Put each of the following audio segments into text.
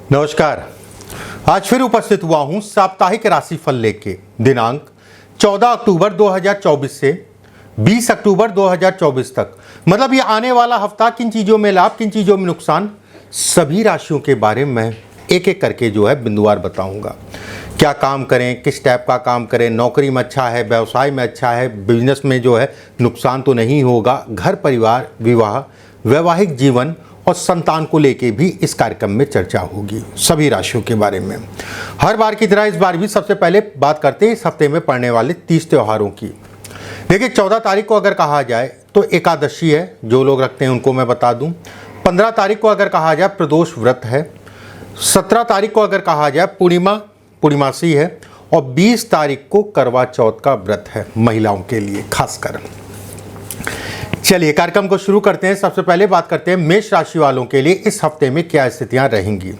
नमस्कार। आज फिर उपस्थित हुआ हूं साप्ताहिक राशिफल लेके दिनांक 14 अक्टूबर 2024 से 20 अक्टूबर 2024 तक, मतलब ये आने वाला हफ्ता किन चीज़ों में लाभ, किन चीज़ों में नुकसान, सभी राशियों के बारे में एक एक करके जो है बिंदुवार बताऊंगा। क्या काम करें, किस टाइप का काम करें, नौकरी में अच्छा है, व्यवसाय में अच्छा है, बिजनेस में जो है नुकसान तो नहीं होगा, घर परिवार, विवाह, वैवाहिक जीवन और संतान को लेके भी इस कार्यक्रम में चर्चा होगी सभी राशियों के बारे में। हर बार की तरह इस बार भी सबसे पहले बात करते हैं इस हफ्ते में पड़ने वाले 30 त्योहारों की। देखिए 14 तारीख को अगर कहा जाए तो एकादशी है, जो लोग रखते हैं उनको मैं बता दूं। 15 तारीख को अगर कहा जाए प्रदोष व्रत है। 17 तारीख को अगर कहा जाए पूर्णिमासी है और 20 तारीख को करवा चौथ का व्रत है महिलाओं के लिए खासकर। चलिए कार्यक्रम को शुरू करते हैं। सबसे पहले बात करते हैं मेष राशि वालों के लिए इस हफ्ते में क्या स्थितियां रहेंगी।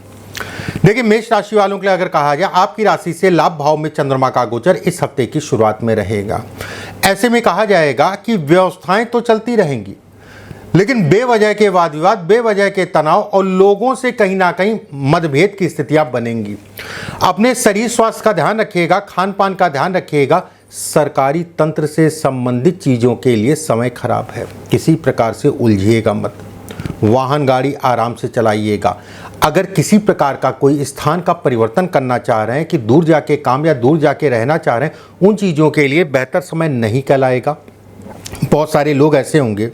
देखिए मेष राशि वालों के लिए अगर कहा जाए आपकी राशि से लाभ भाव में चंद्रमा का गोचर इस हफ्ते की शुरुआत में रहेगा। ऐसे में कहा जाएगा कि व्यवस्थाएं तो चलती रहेंगी, लेकिन बेवजह के वाद विवाद, बेवजह के तनाव और लोगों से कहीं ना कहीं मतभेद की स्थितियां बनेंगी। अपने शरीर स्वास्थ्य का ध्यान रखिएगा, खान पान का ध्यान रखिएगा। सरकारी तंत्र से संबंधित चीज़ों के लिए समय खराब है, किसी प्रकार से उलझिएगा मत। वाहन गाड़ी आराम से चलाइएगा। अगर किसी प्रकार का कोई स्थान का परिवर्तन करना चाह रहे हैं कि दूर जाके काम या दूर जाके रहना चाह रहे हैं, उन चीज़ों के लिए बेहतर समय नहीं कहलाएगा। बहुत सारे लोग ऐसे होंगे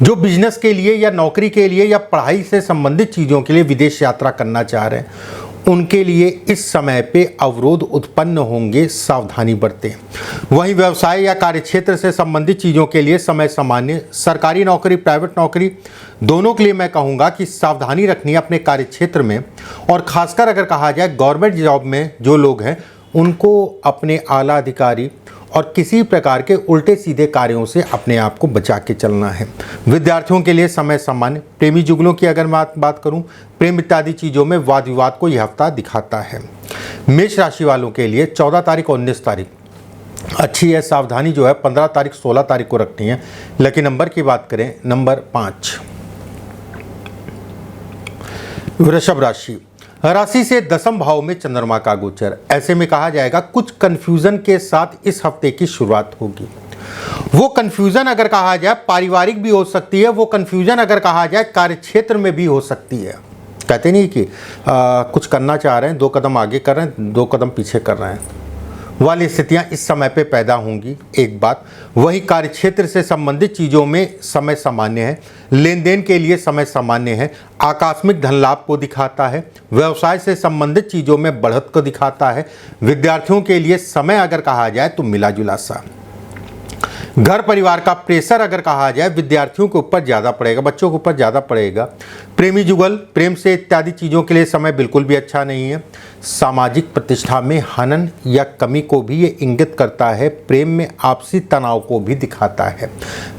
जो बिजनेस के लिए या नौकरी के लिए या पढ़ाई से संबंधित चीज़ों के लिए विदेश यात्रा करना चाह रहे हैं, उनके लिए इस समय पे अवरोध उत्पन्न होंगे, सावधानी बरतें। वहीं व्यवसाय या कार्यक्षेत्र से संबंधित चीज़ों के लिए समय सामान्य। सरकारी नौकरी, प्राइवेट नौकरी, दोनों के लिए मैं कहूँगा कि सावधानी रखनी है अपने कार्यक्षेत्र में। और खासकर अगर कहा जाए गवर्नमेंट जॉब में जो लोग हैं, उनको अपने आला अधिकारी और किसी प्रकार के उल्टे सीधे कार्यों से अपने आप को बचा के चलना है। विद्यार्थियों के लिए समय सामान्य। प्रेमी जुगलों की अगर मैं बात करूं, प्रेम इत्यादि चीज़ों में वाद विवाद को यह हफ्ता दिखाता है। मेष राशि वालों के लिए 14 तारीख और 19 तारीख अच्छी है। सावधानी जो है 15 तारीख 16 तारीख को रखनी है। लेकिन नंबर की बात करें, नंबर 5 वृषभ राशि से दसम भाव में चंद्रमा का गोचर। ऐसे में कहा जाएगा कुछ कंफ्यूजन के साथ इस हफ्ते की शुरुआत होगी। वो कंफ्यूजन अगर कहा जाए पारिवारिक भी हो सकती है, वो कंफ्यूजन अगर कहा जाए कार्यक्षेत्र में भी हो सकती है। कहते नहीं कि कुछ करना चाह रहे हैं, 2 कदम आगे कर रहे हैं, 2 कदम पीछे कर रहे हैं वाली स्थितियां इस समय पे पैदा होंगी। एक बात, वही कार्यक्षेत्र से संबंधित चीज़ों में समय सामान्य है। लेन देन के लिए समय सामान्य है। आकस्मिक धन लाभ को दिखाता है। व्यवसाय से संबंधित चीज़ों में बढ़त को दिखाता है। विद्यार्थियों के लिए समय अगर कहा जाए तो मिला जुला सा। घर परिवार का प्रेशर अगर कहा जाए विद्यार्थियों के ऊपर ज़्यादा पड़ेगा, बच्चों के ऊपर ज़्यादा पड़ेगा। प्रेमी जुगल, प्रेम से इत्यादि चीज़ों के लिए समय बिल्कुल भी अच्छा नहीं है। सामाजिक प्रतिष्ठा में हनन या कमी को भी ये इंगित करता है। प्रेम में आपसी तनाव को भी दिखाता है।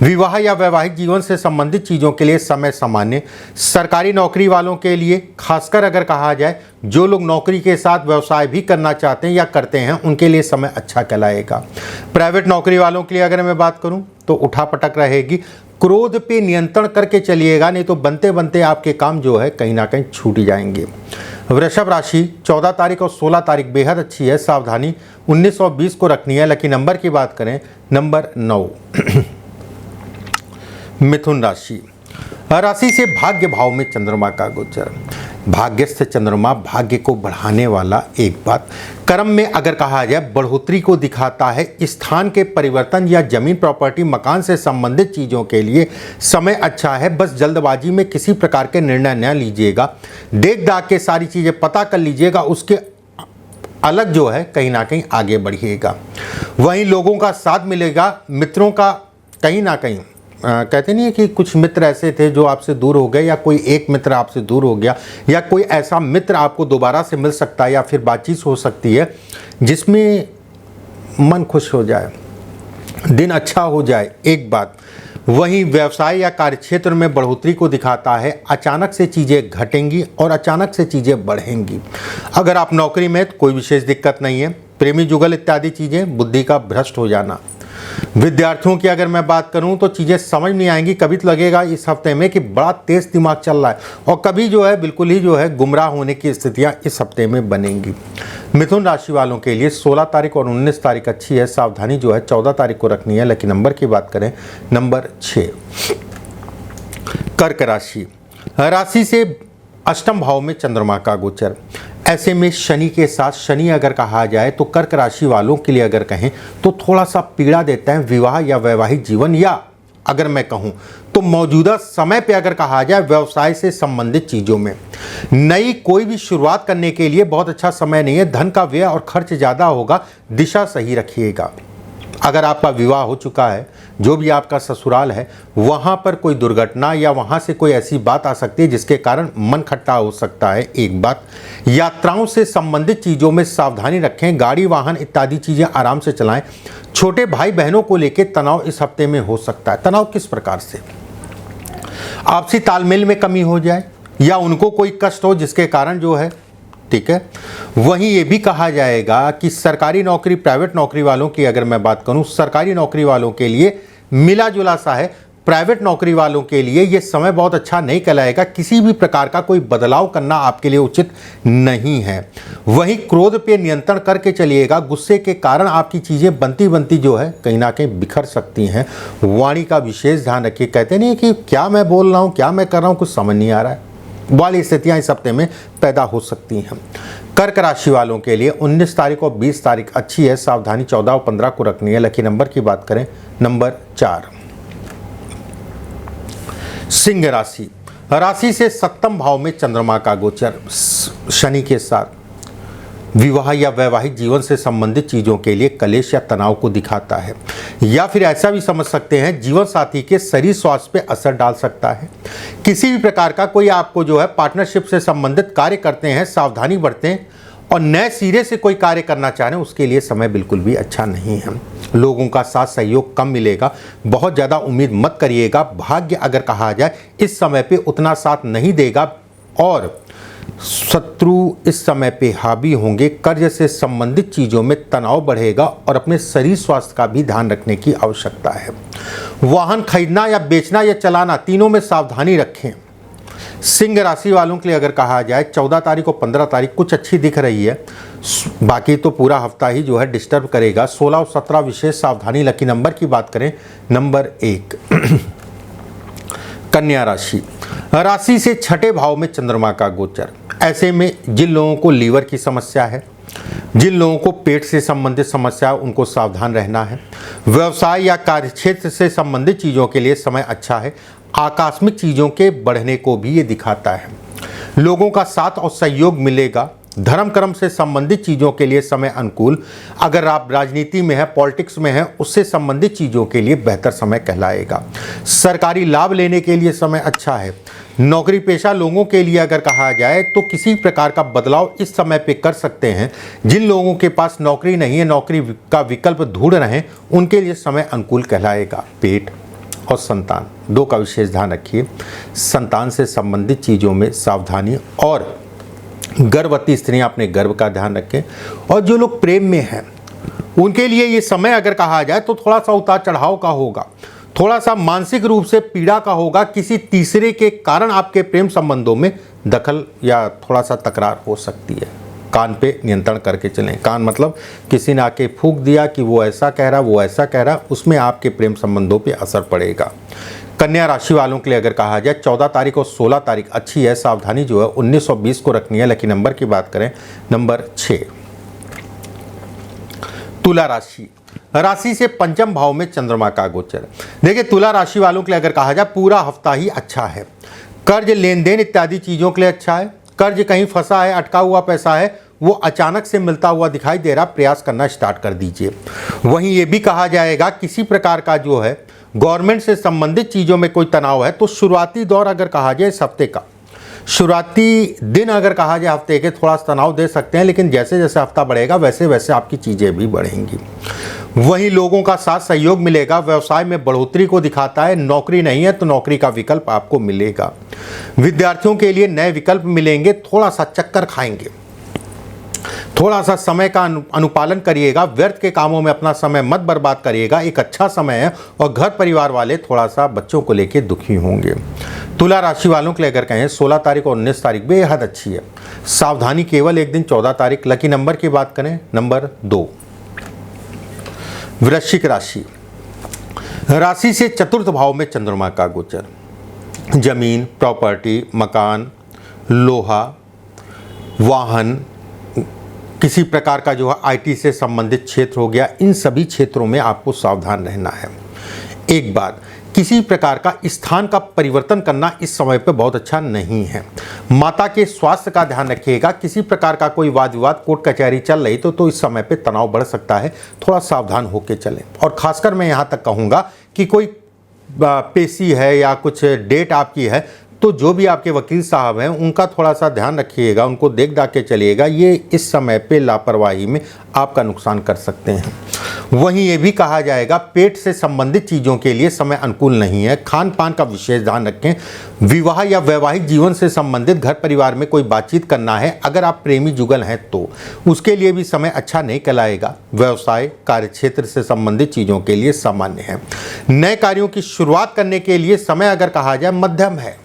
विवाह या वैवाहिक जीवन से संबंधित चीज़ों के लिए समय सामान्य। सरकारी नौकरी वालों के लिए खासकर अगर कहा जाए, जो लोग नौकरी के साथ व्यवसाय भी करना चाहते हैं या करते हैं, उनके लिए समय अच्छा कहलाएगा। प्राइवेट नौकरी वालों के लिए अगर मैं बात करूं तो उठापटक रहेगी। क्रोध पे नियंत्रण करके चलिएगा, नहीं तो बनते बनते आपके काम जो है कहीं ना कहीं छूट जाएंगे। वृषभ राशि 14 तारीख और 16 तारीख बेहद अच्छी है। सावधानी 19 और 20 को रखनी है। लेकिन नंबर की बात करें, नंबर 9 मिथुन राशि से भाग्य भाव में चंद्रमा का गोचर। भाग्यस्थ चंद्रमा भाग्य को बढ़ाने वाला एक बात। कर्म में अगर कहा जाए बढ़ोतरी को दिखाता है। स्थान के परिवर्तन या जमीन प्रॉपर्टी मकान से संबंधित चीज़ों के लिए समय अच्छा है। बस जल्दबाजी में किसी प्रकार के निर्णय न लीजिएगा। देख दाख के सारी चीज़ें पता कर लीजिएगा, उसके अलग जो है कहीं ना कहीं आगे बढ़िएगा। वहीं लोगों का साथ मिलेगा। मित्रों का कहीं ना कहीं कहते नहीं है कि कुछ मित्र ऐसे थे जो आपसे दूर हो गए, या कोई एक मित्र आपसे दूर हो गया, या कोई ऐसा मित्र आपको दोबारा से मिल सकता है, या फिर बातचीत हो सकती है जिसमें मन खुश हो जाए, दिन अच्छा हो जाए। एक बात, वहीं व्यवसाय या कार्यक्षेत्र में बढ़ोतरी को दिखाता है। अचानक से चीज़ें घटेंगी और अचानक से चीज़ें बढ़ेंगी। अगर आप नौकरी में तो कोई विशेष दिक्कत नहीं है। प्रेमी जुगल इत्यादि चीज़ें, बुद्धि का भ्रष्ट हो जाना, विद्यार्थियों की अगर मैं बात करूं तो चीज़ें समझ नहीं आएंगी। कभी तो लगेगा इस हफ्ते में कि बड़ा तेज दिमाग चल रहा है, और कभी जो है बिल्कुल ही जो है गुमराह होने की स्थितियां इस हफ्ते में बनेंगी। मिथुन राशि वालों के लिए 16 तारीख और 19 तारीख अच्छी है, सावधानी जो है 14 तारीख को रखनी है। लकी नंबर की बात करें नंबर 6। कर्क राशि, राशि से अष्टम भाव में चंद्रमा का गोचर, ऐसे में शनि के साथ, शनि अगर कहा जाए तो कर्क राशि वालों के लिए अगर कहें तो थोड़ा सा पीड़ा देता है विवाह या वैवाहिक जीवन, या अगर मैं कहूं तो मौजूदा समय पे अगर कहा जाए व्यवसाय से संबंधित चीज़ों में नई कोई भी शुरुआत करने के लिए बहुत अच्छा समय नहीं है। धन का व्यय और खर्च ज़्यादा होगा, दिशा सही रखिएगा। अगर आपका विवाह हो चुका है, जो भी आपका ससुराल है, वहाँ पर कोई दुर्घटना या वहाँ से कोई ऐसी बात आ सकती है जिसके कारण मन खट्टा हो सकता है। एक बात, यात्राओं से संबंधित चीज़ों में सावधानी रखें, गाड़ी वाहन इत्यादि चीज़ें आराम से चलाएं। छोटे भाई बहनों को लेकर तनाव इस हफ्ते में हो सकता है। तनाव किस प्रकार से? आपसी तालमेल में कमी हो जाए या उनको कोई कष्ट हो जिसके कारण जो है, ठीक है। वहीं ये भी कहा जाएगा कि सरकारी नौकरी, प्राइवेट नौकरी वालों की अगर मैं बात करूं, सरकारी नौकरी वालों के लिए मिला जुला सा है। प्राइवेट नौकरी वालों के लिए ये समय बहुत अच्छा नहीं कहलाएगा। किसी भी प्रकार का कोई बदलाव करना आपके लिए उचित नहीं है। वहीं क्रोध पे नियंत्रण करके चलिएगा, गुस्से के कारण आपकी चीज़ें बनती बनती जो है कहीं ना कहीं बिखर सकती हैं। वाणी का विशेष ध्यान रखिए। कहते नहीं कि क्या मैं बोल रहा हूँ, क्या मैं कर रहा हूँ, कुछ समझ नहीं आ रहा है वाली स्थितियां इस हफ्ते में पैदा हो सकती हैं। कर्क राशि वालों के लिए 19 तारीख और 20 तारीख अच्छी है, सावधानी 14 और 15 को रखनी है। लकी नंबर की बात करें नंबर 4। सिंह राशि, राशि से सप्तम भाव में चंद्रमा का गोचर, शनि के साथ विवाह या वैवाहिक जीवन से संबंधित चीज़ों के लिए कलेश या तनाव को दिखाता है, या फिर ऐसा भी समझ सकते हैं जीवन साथी के शरीर स्वास्थ्य पे असर डाल सकता है। किसी भी प्रकार का कोई आपको जो है पार्टनरशिप से संबंधित कार्य करते हैं, सावधानी बरतें, और नए सिरे से कोई कार्य करना चाह रहे हैं उसके लिए समय बिल्कुल भी अच्छा नहीं है। लोगों का साथ सहयोग कम मिलेगा, बहुत ज़्यादा उम्मीद मत करिएगा। भाग्य अगर कहा जाए इस समय पे उतना साथ नहीं देगा, और शत्रु इस समय पे हावी होंगे। कर्ज से संबंधित चीज़ों में तनाव बढ़ेगा और अपने शरीर स्वास्थ्य का भी ध्यान रखने की आवश्यकता है। वाहन खरीदना या बेचना या चलाना, तीनों में सावधानी रखें। सिंह राशि वालों के लिए अगर कहा जाए 14 तारीख और 15 तारीख कुछ अच्छी दिख रही है, बाकी तो पूरा हफ्ता ही जो है डिस्टर्ब करेगा। 16 और 17 विशेष सावधानी। लकी नंबर की बात करें नंबर 1। कन्या राशि, राशि से छठे भाव में चंद्रमा का गोचर, ऐसे में जिन लोगों को लीवर की समस्या है, जिन लोगों को पेट से संबंधित समस्या है, उनको सावधान रहना है। व्यवसाय या कार्यक्षेत्र से संबंधित चीज़ों के लिए समय अच्छा है। आकस्मिक चीज़ों के बढ़ने को भी ये दिखाता है। लोगों का साथ और सहयोग मिलेगा। धर्म कर्म से संबंधित चीज़ों के लिए समय अनुकूल। अगर आप राजनीति में है, पॉलिटिक्स में है, उससे संबंधित चीज़ों के लिए बेहतर समय कहलाएगा। सरकारी लाभ लेने के लिए समय अच्छा है। नौकरी पेशा लोगों के लिए अगर कहा जाए तो किसी प्रकार का बदलाव इस समय पे कर सकते हैं। जिन लोगों के पास नौकरी नहीं है, नौकरी का विकल्प ढूंढ रहे हैं, उनके लिए समय अनुकूल कहलाएगा। पेट और संतान, दो का विशेष ध्यान रखिए। संतान से संबंधित चीज़ों में सावधानी, और गर्भवती स्त्रियां अपने गर्भ का ध्यान रखें। और जो लोग प्रेम में हैं उनके लिए ये समय अगर कहा जाए तो थोड़ा सा उतार चढ़ाव का होगा, थोड़ा सा मानसिक रूप से पीड़ा का होगा। किसी तीसरे के कारण आपके प्रेम संबंधों में दखल या थोड़ा सा तकरार हो सकती है। कान पे नियंत्रण करके चलें। कान मतलब किसी ने आके फूंक दिया कि वो ऐसा कह रहा, वो ऐसा कह रहा, उसमें आपके प्रेम संबंधों पे असर पड़ेगा। कन्या राशि वालों के लिए अगर कहा जाए 14 तारीख और 16 तारीख अच्छी है, सावधानी जो है 19 और 20 को रखनी है। लकी नंबर की बात करें नंबर 6। तुला राशि, राशि से पंचम भाव में चंद्रमा का गोचर। देखिए तुला राशि वालों के लिए अगर कहा जाए पूरा हफ्ता ही अच्छा है। कर्ज लेन देन इत्यादि चीज़ों के लिए अच्छा है। कर्ज कहीं फंसा है, अटका हुआ पैसा है, वो अचानक से मिलता हुआ दिखाई दे रहा, प्रयास करना स्टार्ट कर दीजिए। वहीं ये भी कहा जाएगा किसी प्रकार का जो है गवर्नमेंट से संबंधित चीज़ों में कोई तनाव है तो शुरुआती दौर अगर कहा जाए इस हफ्ते का, शुरुआती दिन अगर कहा जाए हफ्ते के, थोड़ा सा तनाव दे सकते हैं, लेकिन जैसे जैसे हफ्ता बढ़ेगा वैसे वैसे आपकी चीज़ें भी बढ़ेंगी। वहीं लोगों का साथ सहयोग मिलेगा। व्यवसाय में बढ़ोतरी को दिखाता है। नौकरी नहीं है तो नौकरी का विकल्प आपको मिलेगा। विद्यार्थियों के लिए नए विकल्प मिलेंगे। थोड़ा सा चक्कर खाएंगे, थोड़ा सा समय का अनुपालन करिएगा, व्यर्थ के कामों में अपना समय मत बर्बाद करिएगा। एक अच्छा समय है और घर परिवार वाले थोड़ा सा बच्चों को लेकर दुखी होंगे। तुला राशि वालों के लिए अगर कहें 16 तारीख और 19 तारीख बेहद अच्छी है। सावधानी केवल एक दिन 14 तारीख। लकी नंबर की बात करें नंबर 2। वृश्चिक राशि, राशि से चतुर्थ भाव में चंद्रमा का गोचर। जमीन, प्रॉपर्टी, मकान, लोहा, वाहन, किसी प्रकार का जो है आईटी से संबंधित क्षेत्र हो गया, इन सभी क्षेत्रों में आपको सावधान रहना है। एक बात, किसी प्रकार का स्थान का परिवर्तन करना इस समय पे बहुत अच्छा नहीं है। माता के स्वास्थ्य का ध्यान रखिएगा। किसी प्रकार का कोई वाद विवाद, कोर्ट कचहरी चल रही तो इस समय पे तनाव बढ़ सकता है, थोड़ा सावधान होकर चलें। और खासकर मैं यहाँ तक कहूँगा कि कोई पेशी है या कुछ डेट आपकी है तो जो भी आपके वकील साहब हैं उनका थोड़ा सा ध्यान रखिएगा, उनको देख दाख के चलिएगा। ये इस समय पे लापरवाही में आपका नुकसान कर सकते हैं। वहीं ये भी कहा जाएगा पेट से संबंधित चीज़ों के लिए समय अनुकूल नहीं है। खान पान का विशेष ध्यान रखें। विवाह या वैवाहिक जीवन से संबंधित घर परिवार में कोई बातचीत करना है, अगर आप प्रेमी जुगल हैं तो उसके लिए भी समय अच्छा नहीं कहलाएगा। व्यवसाय, कार्यक्षेत्र से संबंधित चीज़ों के लिए सामान्य है। नए कार्यों की शुरुआत करने के लिए समय अगर कहा जाए मध्यम है,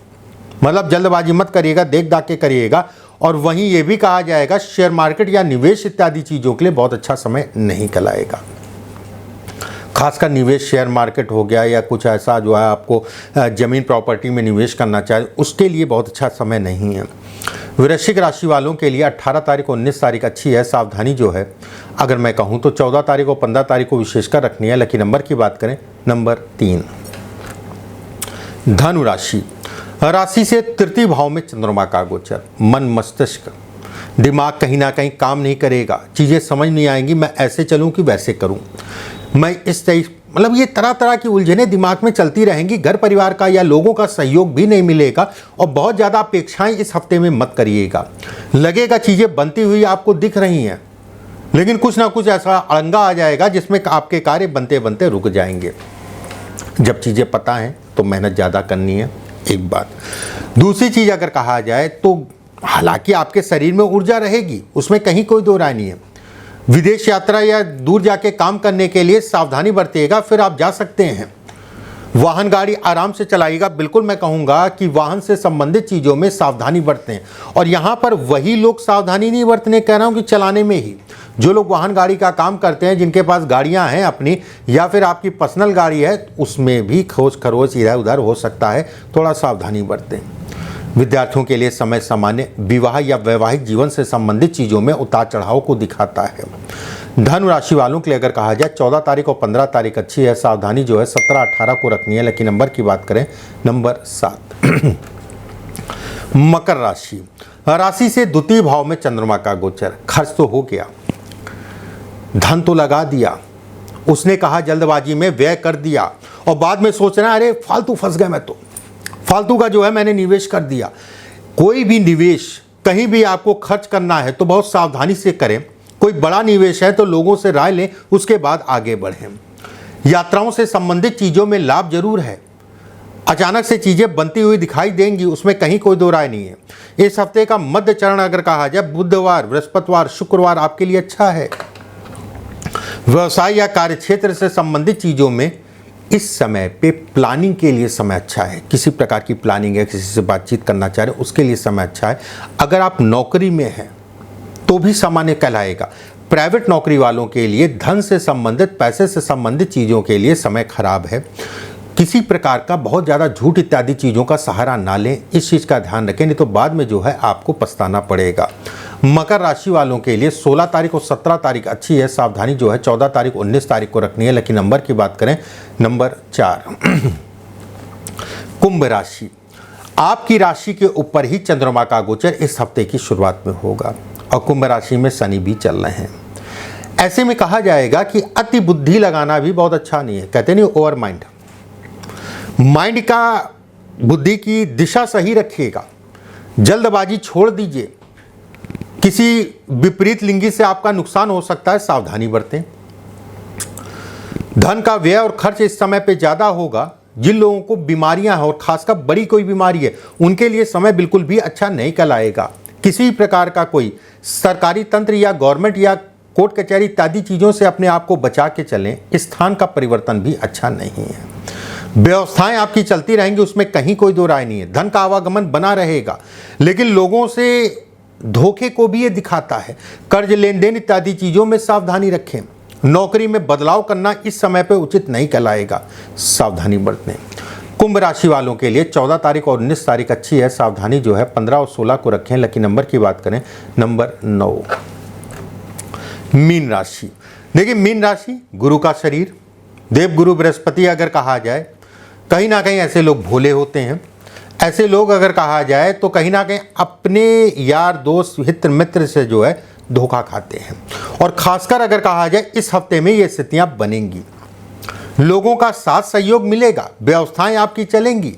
मतलब जल्दबाजी मत करिएगा, देख दाख के करिएगा। और वहीं ये भी कहा जाएगा शेयर मार्केट या निवेश इत्यादि चीज़ों के लिए बहुत अच्छा समय नहीं कहलाएगा। खासकर निवेश, शेयर मार्केट हो गया या कुछ ऐसा जो है आपको जमीन प्रॉपर्टी में निवेश करना चाहिए, उसके लिए बहुत अच्छा समय नहीं है। वृश्चिक राशि वालों के लिए 18 तारीख और 19 तारीख अच्छी है। सावधानी जो है अगर मैं कहूँ तो 14 तारीख और 15 तारीख को विशेषकर रखनी है। लकी नंबर की बात करें नंबर 3। धनु राशि, राशि से तृतीय भाव में चंद्रमा का गोचर। मन, मस्तिष्क, दिमाग कहीं ना कहीं काम नहीं करेगा, चीज़ें समझ नहीं आएंगी, मैं ऐसे चलूं कि वैसे करूं, मैं इस मतलब ये तरह तरह की उलझनें दिमाग में चलती रहेंगी। घर परिवार का या लोगों का सहयोग भी नहीं मिलेगा और बहुत ज़्यादा अपेक्षाएं इस हफ्ते में मत करिएगा। लगेगा चीज़ें बनती हुई आपको दिख रही हैं, लेकिन कुछ ना कुछ ऐसा अड़ंगा आ जाएगा जिसमें आपके कार्य बनते बनते रुक जाएंगे। जब चीज़ें पता हैं तो मेहनत ज़्यादा करनी है, एक बात। दूसरी चीज़ अगर कहा जाए तो हालांकि आपके शरीर में ऊर्जा रहेगी, उसमें कहीं कोई दो राय नहीं है। विदेश यात्रा या दूर जाके काम करने के लिए सावधानी बरतिएगा, फिर आप जा सकते हैं। वाहन गाड़ी आराम से चलाइएगा। बिल्कुल मैं कहूँगा कि वाहन से संबंधित चीज़ों में सावधानी बरतें। और यहाँ पर वही लोग सावधानी नहीं बरतने कह रहा हूँ कि चलाने में ही, जो लोग वाहन गाड़ी का काम करते हैं, जिनके पास गाड़ियाँ हैं अपनी या फिर आपकी पर्सनल गाड़ी है, उसमें भी खोज खरोच इधर उधर हो सकता है, थोड़ा सावधानी बरतें। विद्यार्थियों के लिए समय सामान्य। विवाह या वैवाहिक जीवन से संबंधित चीज़ों में उतार चढ़ाव को दिखाता है। धनु राशि वालों के लिए अगर कहा जाए 14 तारीख और 15 तारीख अच्छी है। सावधानी जो है 17-18 को रखनी है। लकी नंबर की बात करें नंबर 7। मकर राशि, राशि से द्वितीय भाव में चंद्रमा का गोचर। खर्च तो हो गया, धन तो लगा दिया, उसने कहा जल्दबाजी में व्यय कर दिया और बाद में सोच रहा है अरे फालतू फंस गया, मैं तो फालतू का जो है मैंने निवेश कर दिया। कोई भी निवेश कहीं भी आपको खर्च करना है तो बहुत सावधानी से करें। कोई बड़ा निवेश है तो लोगों से राय लें, उसके बाद आगे बढ़ें। यात्राओं से संबंधित चीज़ों में लाभ जरूर है। अचानक से चीज़ें बनती हुई दिखाई देंगी, उसमें कहीं कोई दो राय नहीं है। इस हफ्ते का मध्य चरण अगर कहा जाए बुधवार, बृहस्पतिवार, शुक्रवार आपके लिए अच्छा है। व्यवसाय या कार्यक्षेत्र से संबंधित चीज़ों में इस समय पे प्लानिंग के लिए समय अच्छा है। किसी प्रकार की प्लानिंग है, किसी से बातचीत करना चाह रहे हैं, उसके लिए समय अच्छा है। अगर आप नौकरी में हैं तो भी सामान्य कहलाएगा। प्राइवेट नौकरी वालों के लिए धन से संबंधित, पैसे से संबंधित चीज़ों के लिए समय खराब है। किसी प्रकार का बहुत ज़्यादा झूठ इत्यादि चीज़ों का सहारा ना लें, इस चीज़ का ध्यान रखें, नहीं तो बाद में जो है आपको पछताना पड़ेगा। मकर राशि वालों के लिए 16 तारीख और 17 तारीख अच्छी है। सावधानी जो है 14 तारीख 19 तारीख को रखनी है। लेकिन नंबर की बात करें नंबर 4। कुंभ राशि, आपकी राशि के ऊपर ही चंद्रमा का गोचर इस हफ्ते की शुरुआत में होगा और कुंभ राशि में शनि भी चल रहे हैं। ऐसे में कहा जाएगा कि अति बुद्धि लगाना भी बहुत अच्छा नहीं है। कहते नहीं ओवर माइंड का बुद्धि की दिशा सही रखिएगा, जल्दबाजी छोड़ दीजिए। किसी विपरीत लिंगी से आपका नुकसान हो सकता है, सावधानी बरतें। धन का व्यय और खर्च इस समय पे ज्यादा होगा। जिन लोगों को बीमारियां हैं और खासकर बड़ी कोई बीमारी है, उनके लिए समय बिल्कुल भी अच्छा नहीं कहलाएगा। किसी प्रकार का कोई सरकारी तंत्र या गवर्नमेंट या कोर्ट कचहरी इत्यादि चीज़ों से अपने आप को बचा के चलें। स्थान का परिवर्तन भी अच्छा नहीं है। व्यवस्थाएं आपकी चलती रहेंगी, उसमें कहीं कोई दो राय नहीं है। धन का आवागमन बना रहेगा, लेकिन लोगों से धोखे को भी ये दिखाता है। कर्ज लेन देन इत्यादि चीज़ों में सावधानी रखें। नौकरी में बदलाव करना इस समय पे उचित नहीं कहलाएगा, सावधानी बरतें। कुंभ राशि वालों के लिए 14 तारीख और 19 तारीख अच्छी है। सावधानी जो है 15 और 16 को रखें। लकी नंबर की बात करें, नंबर 9। मीन राशि, देखिए मीन राशि गुरु का शरीर, देवगुरु बृहस्पति अगर कहा जाए, कहीं ना कहीं ऐसे लोग भोले होते हैं। ऐसे लोग अगर कहा जाए तो कहीं ना कहीं अपने यार दोस्त हित मित्र से जो है धोखा खाते हैं। और खासकर अगर कहा जाए इस हफ्ते में ये स्थितियां बनेंगी। लोगों का साथ सहयोग मिलेगा, व्यवस्थाएं आपकी चलेंगी,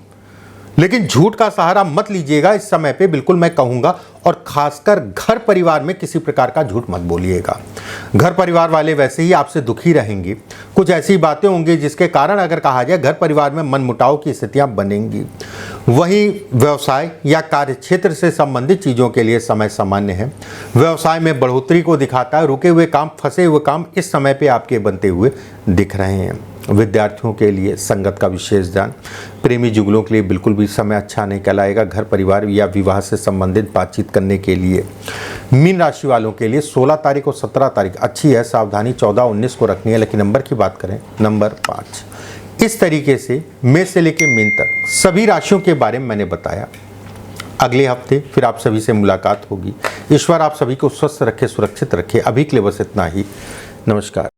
लेकिन झूठ का सहारा मत लीजिएगा इस समय पे, बिल्कुल मैं कहूँगा। और खासकर घर परिवार में किसी प्रकार का झूठ मत बोलिएगा। घर परिवार वाले वैसे ही आपसे दुखी रहेंगे। कुछ ऐसी बातें होंगी जिसके कारण अगर कहा जाए घर परिवार में मनमुटाव की स्थितियां बनेंगी। वहीं व्यवसाय या कार्य क्षेत्र से संबंधित चीज़ों के लिए समय सामान्य है। व्यवसाय में बढ़ोतरी को दिखाता है। रुके हुए काम, फंसे हुए काम इस समय पे आपके बनते हुए दिख रहे हैं। विद्यार्थियों के लिए संगत का विशेष ध्यान। प्रेमी जुगलों के लिए बिल्कुल भी समय अच्छा नहीं कहलाएगा। घर परिवार या विवाह से संबंधित बातचीत करने के लिए। मीन राशि वालों के लिए 16 तारीख और 17 तारीख अच्छी है। सावधानी 14 और 19 को रखनी है। लेकिन नंबर की बात करें, नंबर 5। इस तरीके से मेष से लेकर मीन तक सभी राशियों के बारे में मैंने बताया। अगले हफ्ते फिर आप सभी से मुलाकात होगी। ईश्वर आप सभी को स्वस्थ रखे, सुरक्षित रखे। अभी के लिए बस इतना ही। नमस्कार।